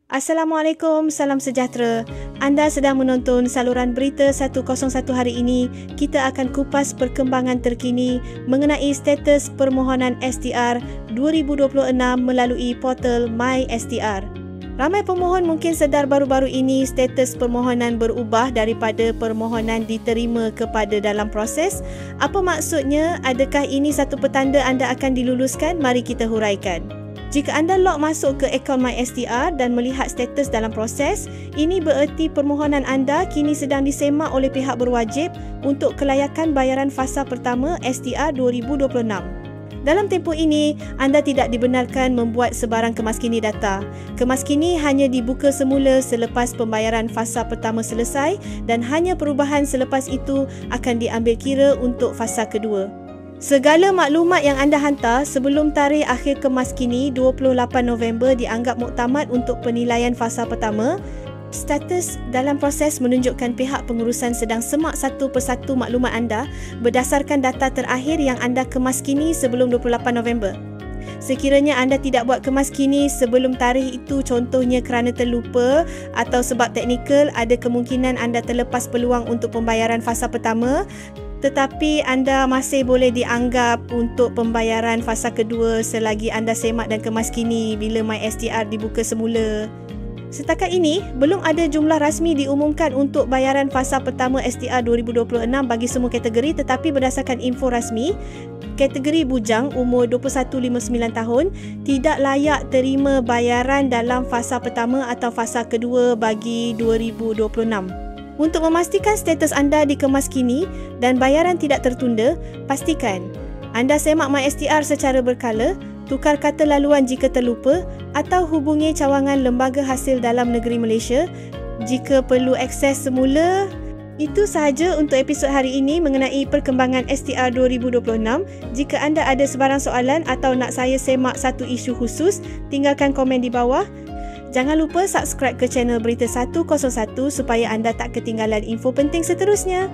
Assalamualaikum, salam sejahtera. Anda sedang menonton saluran berita 101 hari ini. Kita akan kupas perkembangan terkini mengenai status permohonan STR 2026 melalui portal MySTR. Ramai pemohon mungkin sedar baru-baru ini status permohonan berubah daripada permohonan diterima kepada dalam proses. Apa maksudnya? Adakah ini satu petanda anda akan diluluskan? Mari kita huraikan. Jika anda log masuk ke akaun MySTR dan melihat status dalam proses, ini bererti permohonan anda kini sedang disemak oleh pihak berwajib untuk kelayakan bayaran fasa pertama STR 2026. Dalam tempoh ini, anda tidak dibenarkan membuat sebarang kemaskini data. Kemaskini hanya dibuka semula selepas pembayaran fasa pertama selesai dan hanya perubahan selepas itu akan diambil kira untuk fasa kedua. Segala maklumat yang anda hantar sebelum tarikh akhir kemaskini 28 November dianggap muktamad untuk penilaian fasa pertama. Status dalam proses menunjukkan pihak pengurusan sedang semak satu persatu maklumat anda berdasarkan data terakhir yang anda kemaskini sebelum 28 November. Sekiranya anda tidak buat kemaskini sebelum tarikh itu, contohnya kerana terlupa atau sebab teknikal, ada kemungkinan anda terlepas peluang untuk pembayaran fasa pertama, tetapi anda masih boleh dianggap untuk pembayaran fasa kedua selagi anda semak dan kemaskini bila MySTR dibuka semula. Setakat ini, belum ada jumlah rasmi diumumkan untuk bayaran fasa pertama STR 2026 bagi semua kategori, tetapi berdasarkan info rasmi, kategori bujang umur 21-59 tahun tidak layak terima bayaran dalam fasa pertama atau fasa kedua bagi 2026. Untuk memastikan status anda dikemaskini dan bayaran tidak tertunda, pastikan anda semak MySTR secara berkala, tukar kata laluan jika terlupa atau hubungi cawangan Lembaga Hasil Dalam Negeri Malaysia jika perlu akses semula. Itu sahaja untuk episod hari ini mengenai perkembangan STR 2026. Jika anda ada sebarang soalan atau nak saya semak satu isu khusus, tinggalkan komen di bawah. Jangan lupa subscribe ke channel Berita 101 supaya anda tak ketinggalan info penting seterusnya.